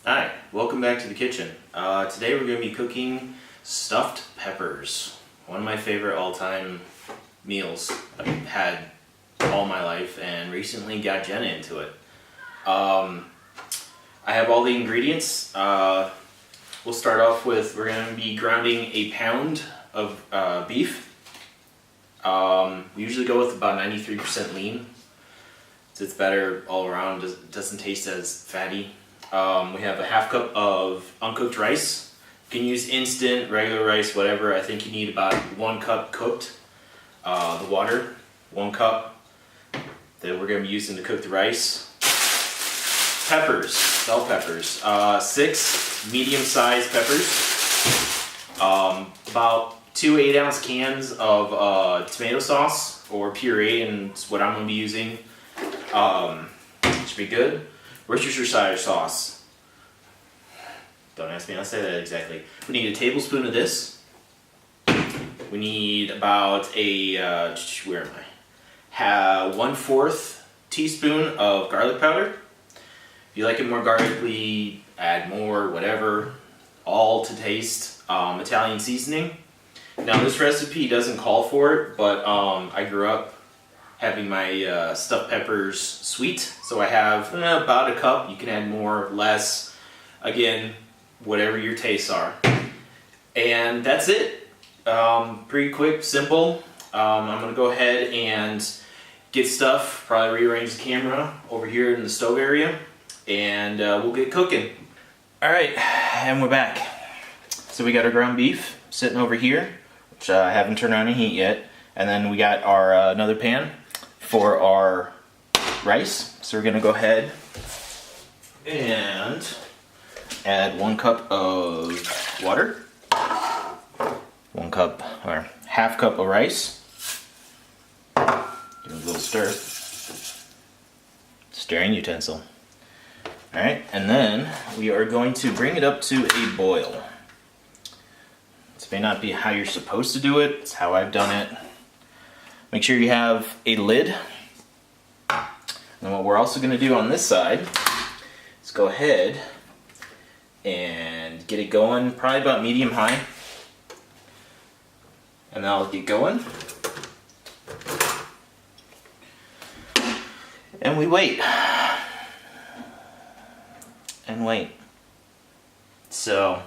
Hi, welcome back to the kitchen. Today we're going to be cooking stuffed peppers. One of my favorite all-time meals I've had all my life, and recently got Jenna into it. I have all the ingredients. We'll start off with, we're going to be grounding a pound of beef. We usually go with about 93% lean. It's better all around, doesn't taste as fatty. We have a half cup of uncooked rice. You can use instant, regular rice, whatever. I think you need about 1 cup cooked. The water, 1 cup that we're going to be using to cook the rice. Peppers, bell peppers. 6 medium-sized peppers. About 2 8-ounce cans of tomato sauce or puree, and it's what I'm going to be using. Should be good. Worcestershire sauce. Don't ask me how to say that exactly. We need a tablespoon of this. We need about a, where am I? 1/4 teaspoon of garlic powder. If you like it more garlicky, add more, whatever. All to taste. Italian seasoning. Now this recipe doesn't call for it, but I grew up having my stuffed peppers sweet, so I have about a cup. You can add more, less, again, whatever your tastes are. And that's it. Pretty quick, simple. I'm gonna go ahead and get stuff, probably rearrange the camera over here in the stove area, and we'll get cooking. All right, and we're back. So we got our ground beef sitting over here, which I haven't turned on the heat yet. And then we got our another pan for our rice. So we're gonna go ahead and add 1 cup of water, 1 cup or half cup of rice. Give it a little stir. Stirring utensil. All right, and then we are going to bring it up to a boil. This may not be how you're supposed to do it. It's how I've done it. Make sure you have a lid. And what we're also going to do on this side is go ahead and get it going, probably about medium-high. And then I'll get going. And we wait. And wait. So,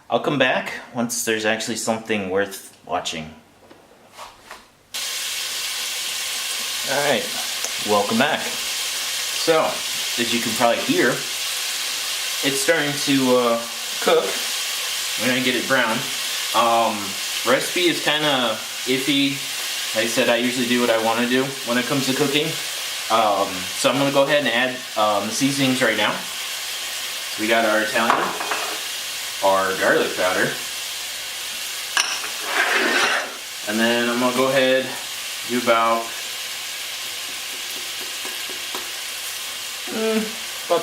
I'll come back once there's actually something worth watching. Alright, welcome back. So, as you can probably hear, it's starting to cook. We're going to get it brown. Recipe is kind of iffy. Like I said, I usually do what I want to do when it comes to cooking. So I'm going to go ahead and add the seasonings right now. We got our Italian, our garlic powder, and then I'm going to go ahead and do about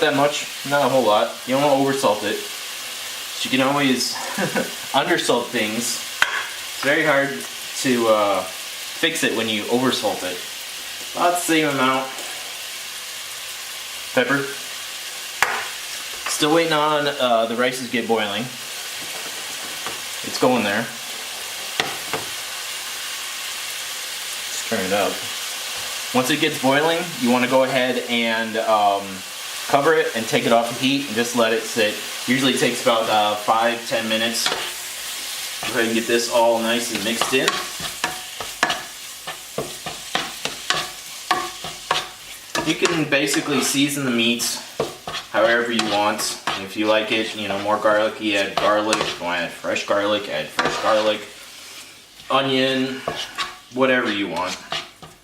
that much, not a whole lot. You don't want to oversalt it. So you can always undersalt things. It's very hard to fix it when you oversalt it. About the same amount. Pepper. Still waiting on the rice to get boiling. It's going there. Just turn it up. Once it gets boiling, you want to go ahead and cover it and take it off the heat and just let it sit. Usually it takes about 5-10 minutes. Go ahead and get this all nice and mixed in. You can basically season the meats however you want. If you like it, more garlicky, add garlic. If you want to add fresh garlic, add fresh garlic. Onion, whatever you want.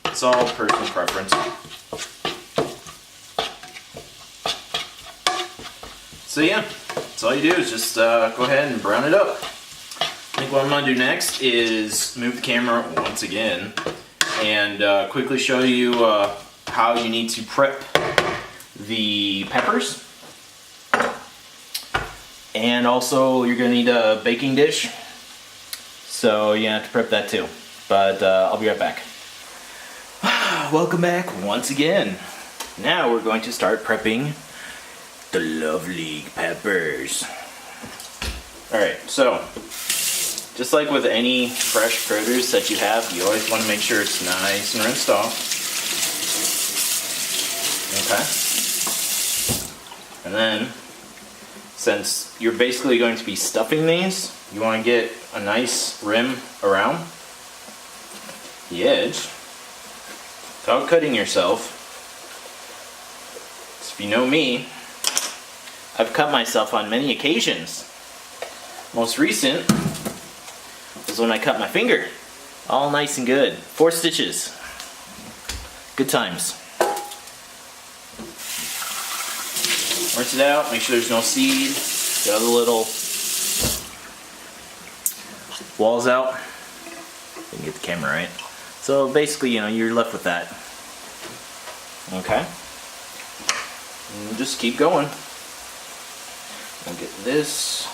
It's all personal preference. So yeah, that's all you do is just go ahead and brown it up. I think what I'm going to do next is move the camera once again and quickly show you how you need to prep the peppers. And also you're going to need a baking dish. So you have to prep that too. But I'll be right back. Welcome back once again. Now we're going to start prepping The lovely peppers. Alright, so just like with any fresh produce that you have, you always want to make sure it's nice and rinsed off. Okay. And then, since you're basically going to be stuffing these, you want to get a nice rim around the edge without cutting yourself. If you know me, I've cut myself on many occasions. Most recent was when I cut my finger. All nice and good. 4 stitches. Good times. Rinse it out, make sure there's no seed. Get all the little walls out. Didn't get the camera right. So basically, you know, you're left with that. Okay. And just keep going. I'll get this.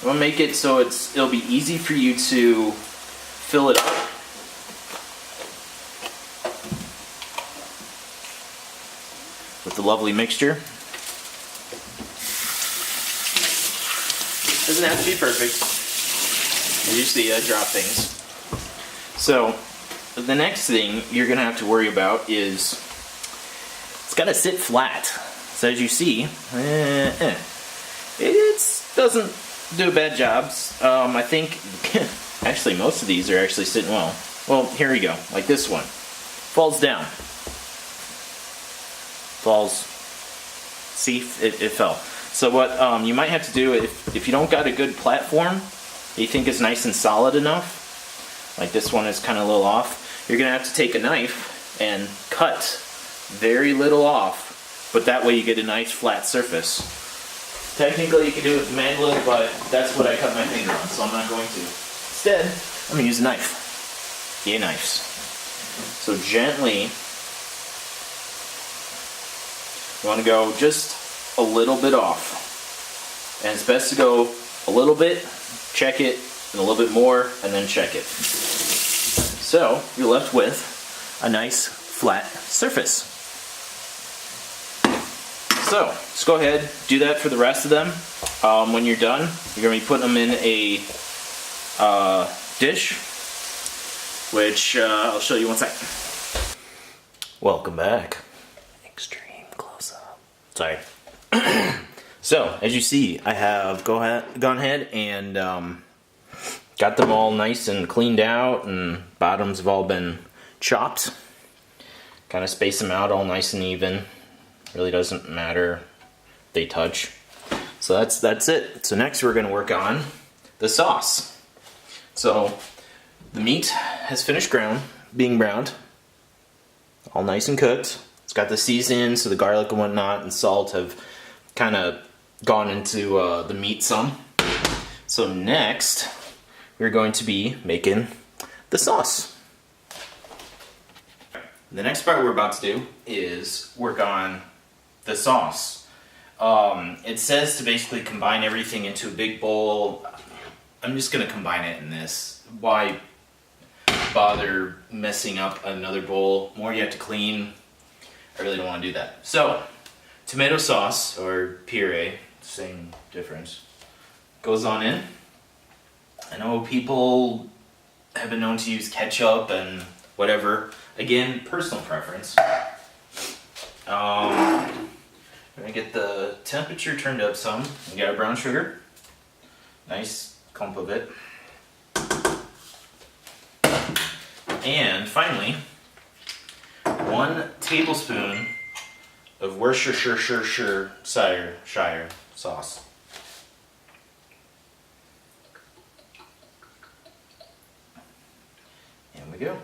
I'm gonna make it so it'll be easy for you to fill it up. With the lovely mixture. Doesn't have to be perfect. As you see, I drop things. So, the next thing you're gonna have to worry about is it's gotta sit flat. So as you see, it doesn't do a bad job. I think actually most of these are actually sitting well. Well, here we go. Like this one. Falls down. Falls. See, it fell. So what you might have to do, if you don't got a good platform, you think it's nice and solid enough, like this one is kind of a little off, you're going to have to take a knife and cut very little off, but that way you get a nice flat surface. Technically you can do it manually, but that's what I cut my finger on, so I'm not going to. Instead, I'm going to use a knife. Yeah, knives. So gently, you want to go just a little bit off. And it's best to go a little bit, check it, and a little bit more, and then check it. So, you're left with a nice flat surface. So, just go ahead, do that for the rest of them. When you're done, you're going to be putting them in a dish, which I'll show you one second. Welcome back. Extreme close-up. Sorry. So, as you see, I have gone ahead and got them all nice and cleaned out, and bottoms have all been chopped. Kind of space them out all nice and even. Really doesn't matter if they touch. So that's it. So next we're going to work on the sauce. So the meat has finished being browned. All nice and cooked. It's got the seasoning, so the garlic and whatnot and salt have kind of gone into the meat some. So next, we're going to be making the sauce. The next part we're about to do is work on the sauce. It says to basically combine everything into a big bowl. I'm just going to combine it in this. Why bother messing up another bowl? More you have to clean. I really don't want to do that. So, tomato sauce, or puree, same difference, goes on in. I know people have been known to use ketchup and whatever. Again, personal preference. We're going to get the temperature turned up some. We got our brown sugar. Nice clump of it. And finally, 1 tablespoon of Worcestershire sauce. And we go.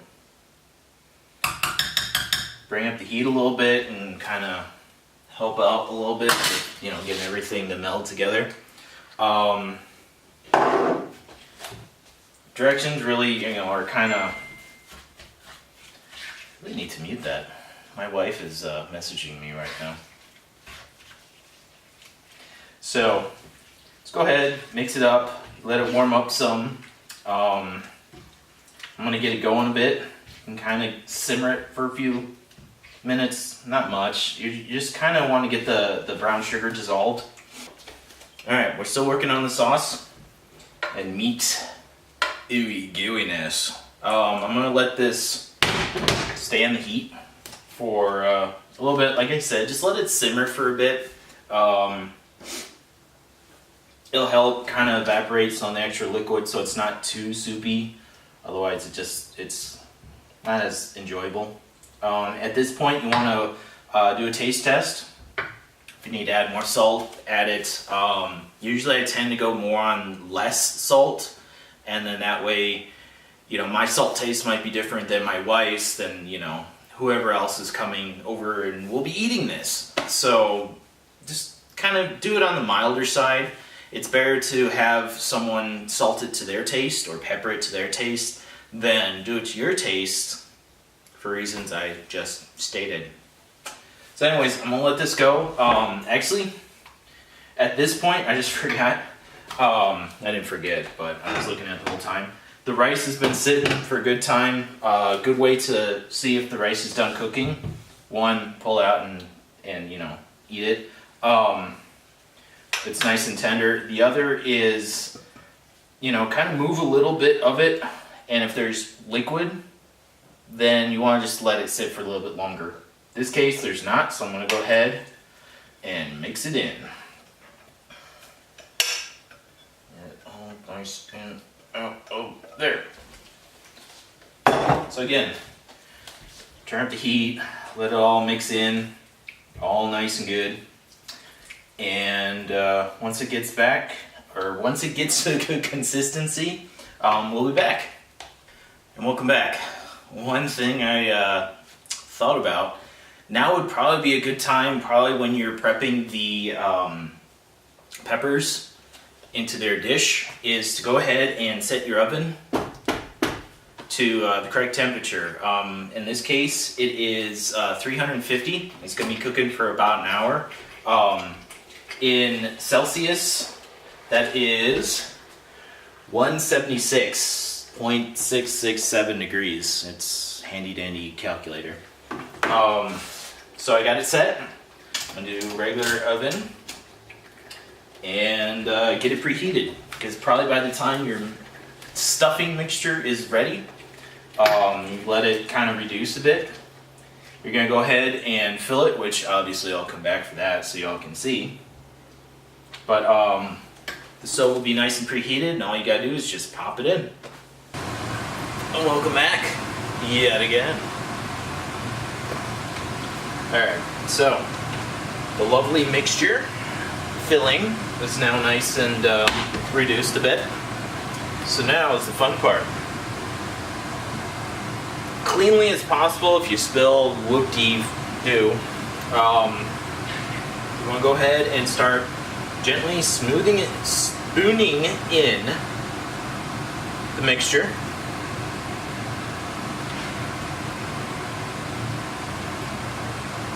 Bring up the heat a little bit and kind of help out a little bit with, getting everything to meld together. Directions really, are kind of. Really need to mute that. My wife is messaging me right now. So, let's go ahead, mix it up, let it warm up some. I'm going to get it going a bit and kind of simmer it for a few minutes, not much. You just kind of want to get the brown sugar dissolved. Alright, we're still working on the sauce and meat. Ooey gooiness. I'm gonna let this stay in the heat for a little bit. Like I said, just let it simmer for a bit. It'll help kind of evaporate some of the extra liquid so it's not too soupy. Otherwise it's not as enjoyable. At this point you want to do a taste test. If you need to add more salt, add it. Usually I tend to go more on less salt, and then that way, you know, my salt taste might be different than my wife's, than, you know, whoever else is coming over and will be eating this. So just kind of do it on the milder side. It's better to have someone salt it to their taste or pepper it to their taste than do it to your taste for reasons I just stated. So anyways, I'm gonna let this go. Actually, at this point, I just forgot. I didn't forget, but I was looking at it the whole time. The rice has been sitting for a good time. Good way to see if the rice is done cooking. One, pull it out and you know, eat it. It's nice and tender. The other is, you know, kind of move a little bit of it, and if there's liquid, then you want to just let it sit for a little bit longer. In this case, there's not, so I'm going to go ahead and mix it in. Get it all nice and out. Oh, there. So again, turn up the heat, let it all mix in, all nice and good. And once it gets back, or once it gets to a good consistency, we'll be back. And welcome back. One thing I thought about, now would probably be a good time, probably when you're prepping the peppers into their dish, is to go ahead and set your oven to the correct temperature. In this case, it is 350. It's going to be cooking for about an hour. In Celsius, that is 176.667 degrees. It's handy dandy calculator. So I got it set. I'm gonna do regular oven and get it preheated, because probably by the time your stuffing mixture is ready, let it kind of reduce a bit. You're gonna go ahead and fill it, which obviously I'll come back for that so y'all can see. But the stove will be nice and preheated, and all you gotta do is just pop it in. And welcome back yet again. Alright, so the lovely mixture filling is now nice and reduced a bit. So now is the fun part. Cleanly as possible. If you spill, whoop-dee-doo. You want to go ahead and start gently spooning in the mixture.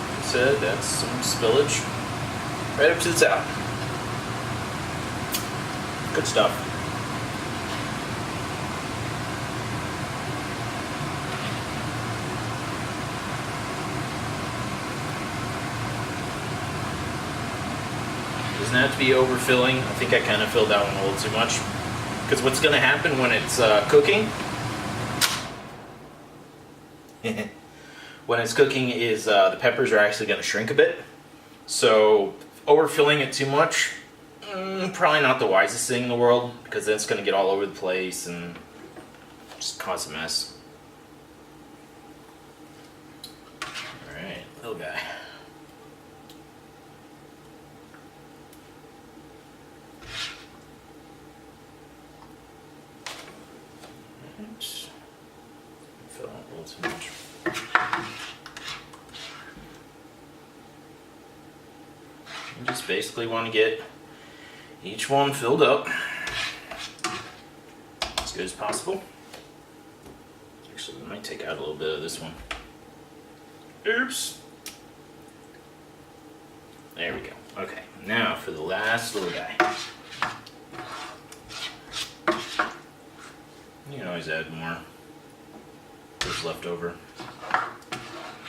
Like I said, that's some spillage right up to the top. Good stuff. Doesn't have to be overfilling. I think I kind of filled that one a little too much. Because what's going to happen when it's cooking, when it's cooking is the peppers are actually going to shrink a bit. So overfilling it too much, probably not the wisest thing in the world, because then it's going to get all over the place and just cause a mess. Alright, little guy. Fill out a little too much. You just basically want to get each one filled up as good as possible. Actually, we might take out a little bit of this one. Oops. There we go. Okay, now for the last little guy. You can always add more. There's left over.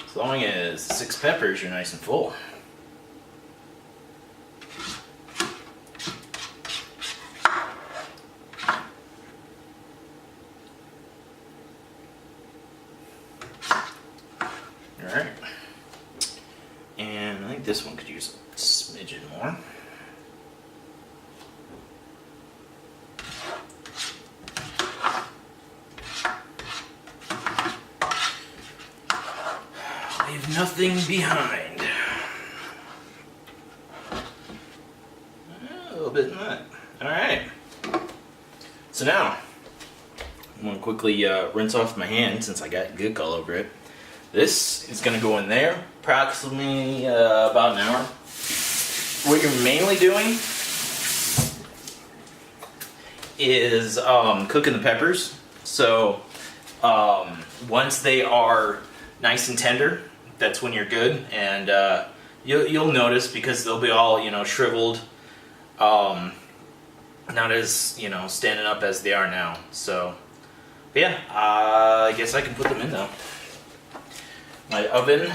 As long as 6 peppers are nice and full. Alright. And I think this one could use a smidgen more. Leave nothing behind. A little bit in that. Alright. So now, I'm going to quickly rinse off my hand since I got gook all over it. This is going to go in there approximately about an hour. What you're mainly doing is cooking the peppers. So once they are nice and tender, that's when you're good. And you'll notice because they'll be all, you know, shriveled, not as, you know, standing up as they are now. So but yeah, I guess I can put them in now. My oven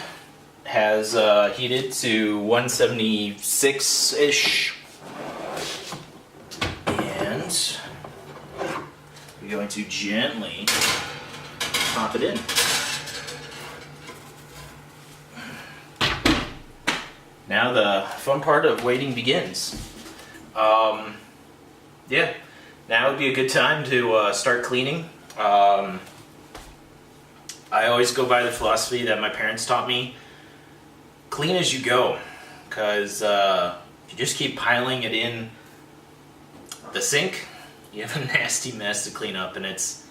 has heated to 176-ish, and we're going to gently pop it in. Now the fun part of waiting begins. Yeah, now would be a good time to start cleaning. I always go by the philosophy that my parents taught me: clean as you go, because if you just keep piling it in the sink, you have a nasty mess to clean up, and it's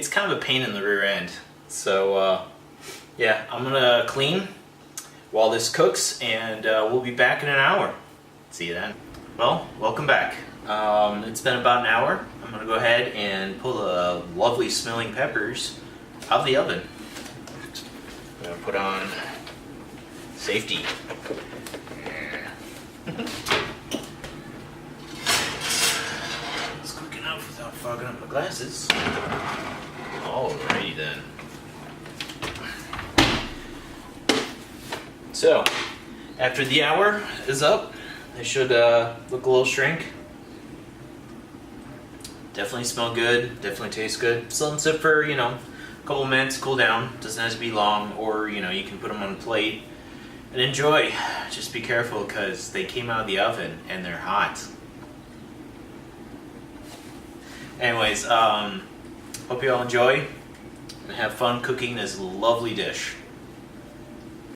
kind of a pain in the rear end. So yeah, I'm gonna clean while this cooks, and we'll be back in an hour. See you then. Well, welcome back. It's been about an hour. I'm gonna go ahead and pull the lovely smelling peppers out of the oven. I'm gonna put on safety. It's quick enough without fogging up my glasses. Alrighty then. So, after the hour is up, they should look a little shrink. Definitely smell good, definitely taste good. So let them sit for, you know, a couple minutes, cool down. Doesn't have to be long, or, you know, you can put them on a plate and enjoy. Just be careful because they came out of the oven and they're hot. Anyways, hope you all enjoy and have fun cooking this lovely dish.